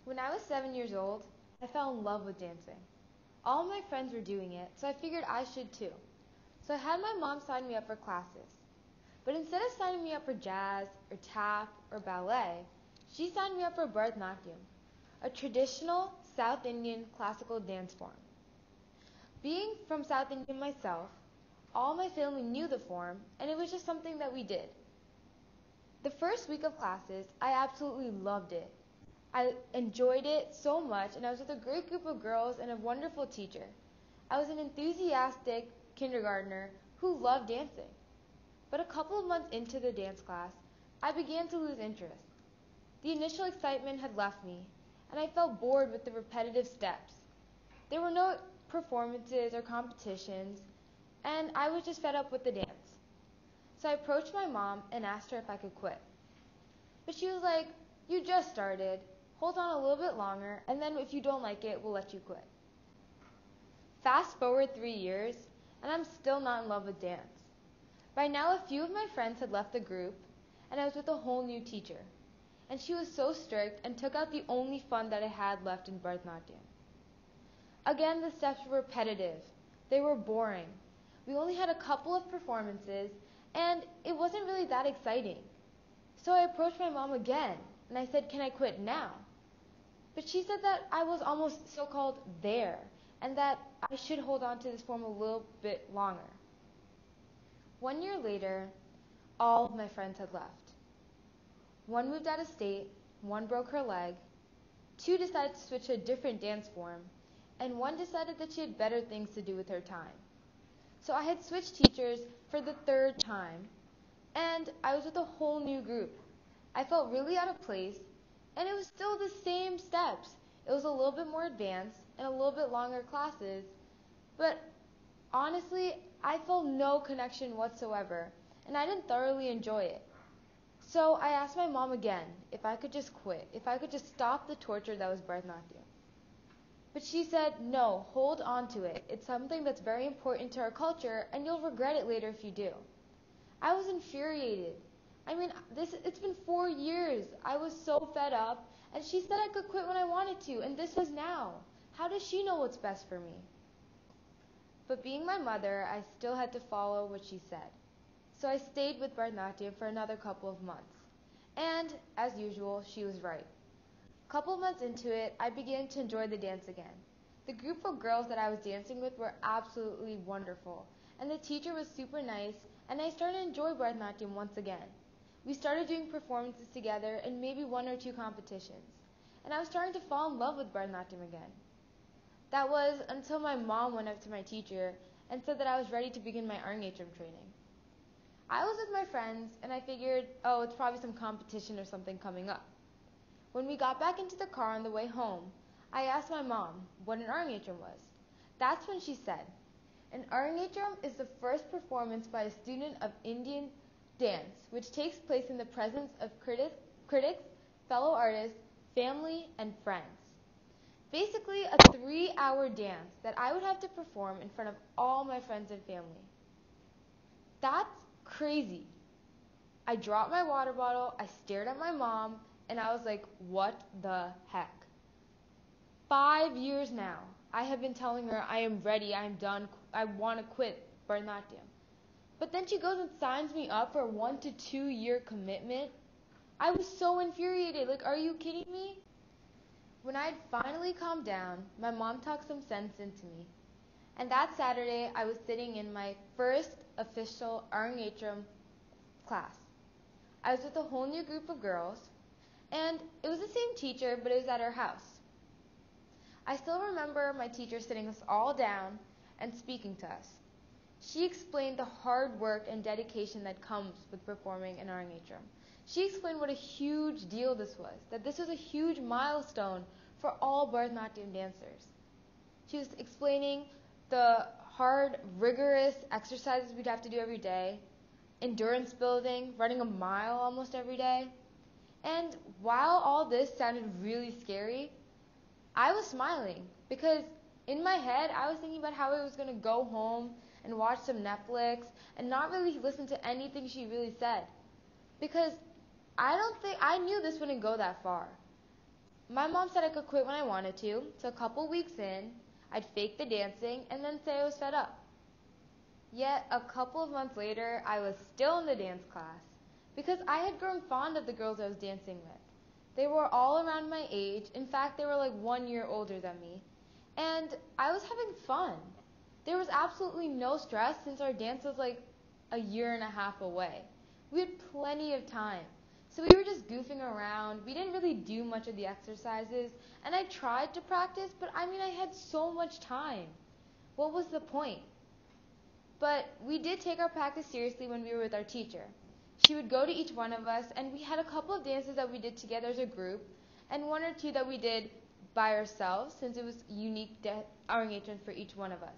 When I was 7 years old, I fell in love with dancing. All my friends were doing it, so I figured I should too. So I had my mom sign me up for classes. But instead of signing me up for jazz, or tap, or ballet, she signed me up for Bharatanatyam, a traditional South Indian classical dance form. Being from South India myself, all my family knew the form, and it was just something that we did. The first week of classes, I absolutely loved it. I enjoyed it so much, and I was with a great group of girls and a wonderful teacher. I was an enthusiastic kindergartner who loved dancing. But a couple of months into the dance class, I began to lose interest. The initial excitement had left me, and I felt bored with the repetitive steps. There were no performances or competitions, and I was just fed up with the dance. So I approached my mom and asked her if I could quit. But she was like, "You just started. Hold on a little bit longer, and then if you don't like it, we'll let you quit." Fast forward 3 years, and I'm still not in love with dance. By now, a few of my friends had left the group, and I was with a whole new teacher. And she was so strict and took out the only fun that I had left in Bharatanatyam. Again, the steps were repetitive. They were boring. We only had a couple of performances, and it wasn't really that exciting. So I approached my mom again, and I said, "Can I quit now?" But she said that I was almost so-called there, and that I should hold on to this form a little bit longer. 1 year later, all of my friends had left. One moved out of state, one broke her leg, two decided to switch to a different dance form, and one decided that she had better things to do with her time. So I had switched teachers for the third time, and I was with a whole new group. I felt really out of place, and it was still the same steps. It was a little bit more advanced and a little bit longer classes, but honestly, I felt no connection whatsoever, and I didn't thoroughly enjoy it. So I asked my mom again if I could just quit, if I could just stop the torture that was Bharatanatyam. But she said, "No, hold on to it. It's something that's very important to our culture, and you'll regret it later if you do." I was infuriated. I mean, it's been 4 years. I was so fed up, and she said I could quit when I wanted to, and this was now. How does she know what's best for me? But being my mother, I still had to follow what she said. So I stayed with Bharatanatyam for another couple of months. And, as usual, she was right. A couple of months into it, I began to enjoy the dance again. The group of girls that I was dancing with were absolutely wonderful, and the teacher was super nice, and I started to enjoy Bharatanatyam once again. We started doing performances together and maybe one or two competitions, and I was starting to fall in love with Bharatanatyam again. That was until my mom went up to my teacher and said that I was ready to begin my Arangetram training. I was with my friends, and I figured, oh, it's probably some competition or something coming up. When we got back into the car on the way home, I asked my mom what an Arangetram was. That's when she said, "An Arangetram is the first performance by a student of Indian dance, which takes place in the presence of critics, fellow artists, family, and friends." Basically, a 3-hour dance that I would have to perform in front of all my friends and family. That's crazy. I dropped my water bottle, I stared at my mom, and I was like, what the heck? 5 years now, I have been telling her I am ready, I am done, I want to quit Bharatanatyam. But then she goes and signs me up for a 1 to 2 year commitment. I was so infuriated, like, are you kidding me? When I had finally calmed down, my mom talked some sense into me. And that Saturday, I was sitting in my first official Arangetram class. I was with a whole new group of girls, and it was the same teacher, but it was at her house. I still remember my teacher sitting us all down and speaking to us. She explained the hard work and dedication that comes with performing an Arangetram. She explained what a huge deal this was, that this was a huge milestone for all Bharatanatyam dancers. She was explaining the hard, rigorous exercises we'd have to do every day, endurance building, running a mile almost every day. And while all this sounded really scary, I was smiling because in my head I was thinking about how I was going to go home and watch some Netflix and not really listen to anything she really said. Because I knew this wouldn't go that far. My mom said I could quit when I wanted to, so a couple weeks in, I'd fake the dancing and then say I was fed up. Yet a couple of months later, I was still in the dance class because I had grown fond of the girls I was dancing with. They were all around my age. In fact, they were like 1 year older than me. And I was having fun. There was absolutely no stress since our dance was like a year and a half away. We had plenty of time. So we were just goofing around. We didn't really do much of the exercises. And I tried to practice, but I had so much time. What was the point? But we did take our practice seriously when we were with our teacher. She would go to each one of us, and we had a couple of dances that we did together as a group, and one or two that we did by ourselves, since it was unique Arangetram for each one of us.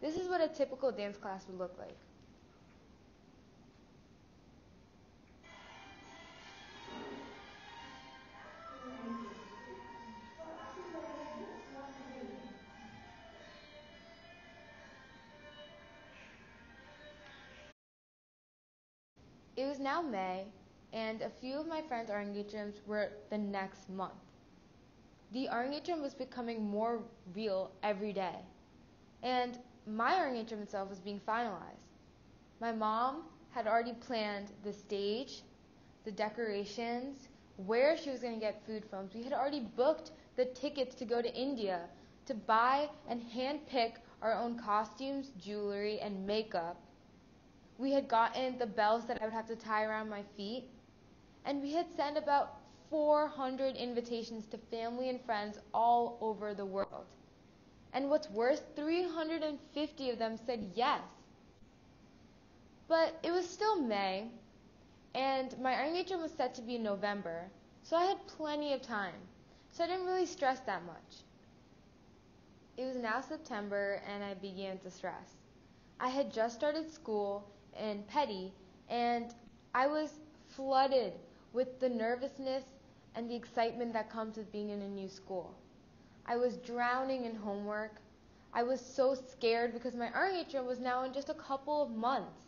This is what a typical dance class would look like. It was now May, and a few of my friends' Arangetrams were the next month. The Arangetram was becoming more real every day, and my Arangetram itself was being finalized. My mom had already planned the stage, the decorations, where she was going to get food from. We had already booked the tickets to go to India to buy and handpick our own costumes, jewelry, and makeup. We had gotten the bells that I would have to tie around my feet, and we had sent about 400 invitations to family and friends all over the world. And what's worse, 350 of them said yes. But it was still May, and my Arangetram was set to be in November, so I had plenty of time. So I didn't really stress that much. It was now September, and I began to stress. I had just started school in Peddie, and I was flooded with the nervousness and the excitement that comes with being in a new school. I was drowning in homework. I was so scared because my Arangetram was now in just a couple of months.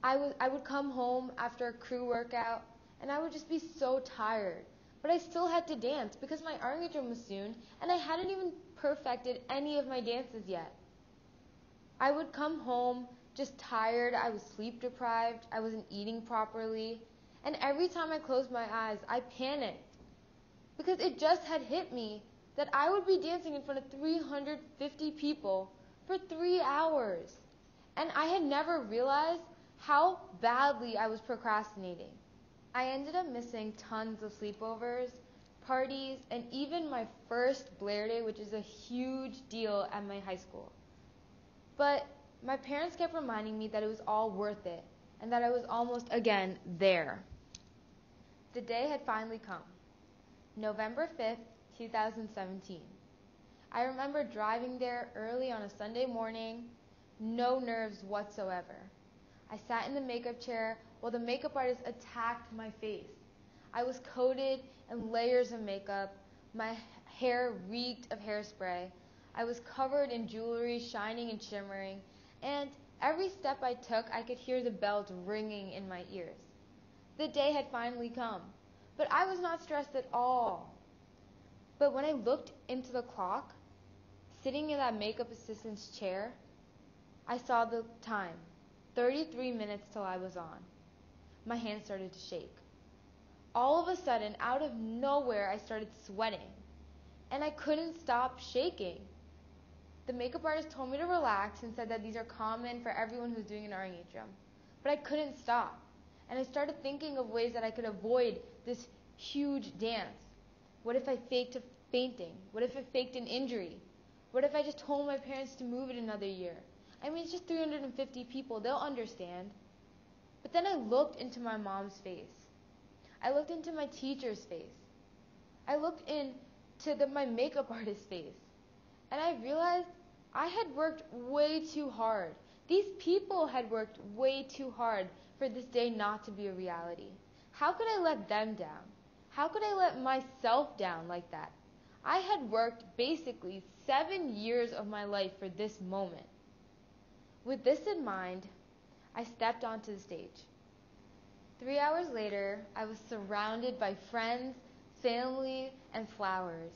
I would come home after a crew workout, and I would just be so tired. But I still had to dance because my Arangetram was soon, and I hadn't even perfected any of my dances yet. I would come home just tired. I was sleep deprived. I wasn't eating properly. And every time I closed my eyes, I panicked because it just had hit me that I would be dancing in front of 350 people for 3 hours. And I had never realized how badly I was procrastinating. I ended up missing tons of sleepovers, parties, and even my first Blair Day, which is a huge deal at my high school. But my parents kept reminding me that it was all worth it and that I was almost again there. The day had finally come. November 5th, 2017. I remember driving there early on a Sunday morning, no nerves whatsoever. I sat in the makeup chair while the makeup artist attacked my face. I was coated in layers of makeup. My hair reeked of hairspray. I was covered in jewelry, shining and shimmering, and every step I took, I could hear the bells ringing in my ears. The day had finally come, but I was not stressed at all. But when I looked into the clock, sitting in that makeup assistant's chair, I saw the time, 33 minutes till I was on. My hands started to shake. All of a sudden, out of nowhere, I started sweating, and I couldn't stop shaking. The makeup artist told me to relax and said that these are common for everyone who's doing an Arangetram. But I couldn't stop, and I started thinking of ways that I could avoid this huge dance. What if I faked a fainting? What if I faked an injury? What if I just told my parents to move it another year? It's just 350 people. They'll understand. But then I looked into my mom's face. I looked into my teacher's face. I looked into my makeup artist's face. And I realized I had worked way too hard. These people had worked way too hard for this day not to be a reality. How could I let them down? How could I let myself down like that? I had worked basically 7 years of my life for this moment. With this in mind, I stepped onto the stage. 3 hours later, I was surrounded by friends, family, and flowers.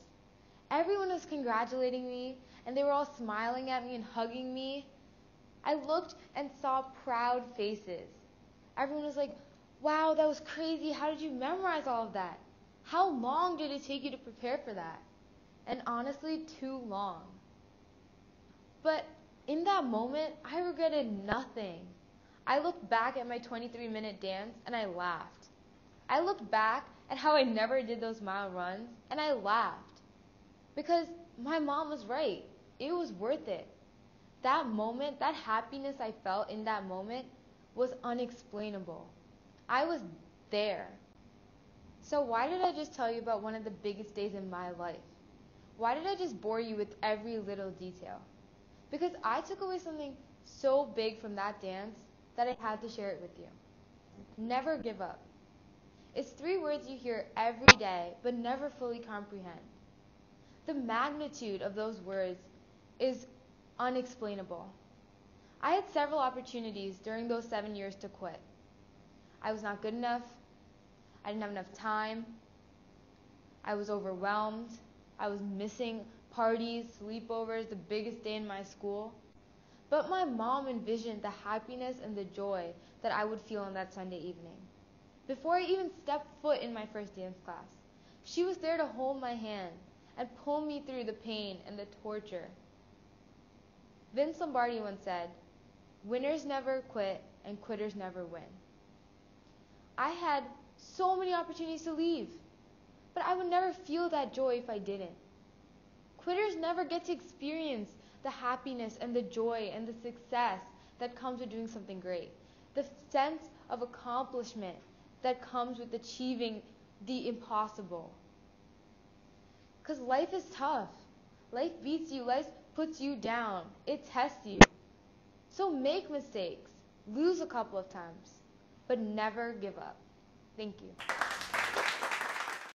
Everyone was congratulating me, and they were all smiling at me and hugging me. I looked and saw proud faces. Everyone was like, wow, that was crazy. How did you memorize all of that? How long did it take you to prepare for that? And honestly, too long. But in that moment, I regretted nothing. I looked back at my 23-minute dance and I laughed. I looked back at how I never did those mile runs and I laughed. Because my mom was right. It was worth it. That moment, that happiness I felt in that moment was unexplainable. I was there. So why did I just tell you about one of the biggest days in my life? Why did I just bore you with every little detail? Because I took away something so big from that dance that I had to share it with you. Never give up. It's 3 words you hear every day but never fully comprehend. The magnitude of those words is unexplainable. I had several opportunities during those 7 years to quit. I was not good enough. I didn't have enough time. I was overwhelmed. I was missing parties, sleepovers, the biggest day in my school. But my mom envisioned the happiness and the joy that I would feel on that Sunday evening. Before I even stepped foot in my first dance class, she was there to hold my hand and pull me through the pain and the torture. Vince Lombardi once said, "Winners never quit and quitters never win." I had so many opportunities to leave, but I would never feel that joy if I didn't. Quitters never get to experience the happiness and the joy and the success that comes with doing something great. The sense of accomplishment that comes with achieving the impossible. Because life is tough. Life beats you. Life puts you down. It tests you. So make mistakes. Lose a couple of times. But never give up. Thank you.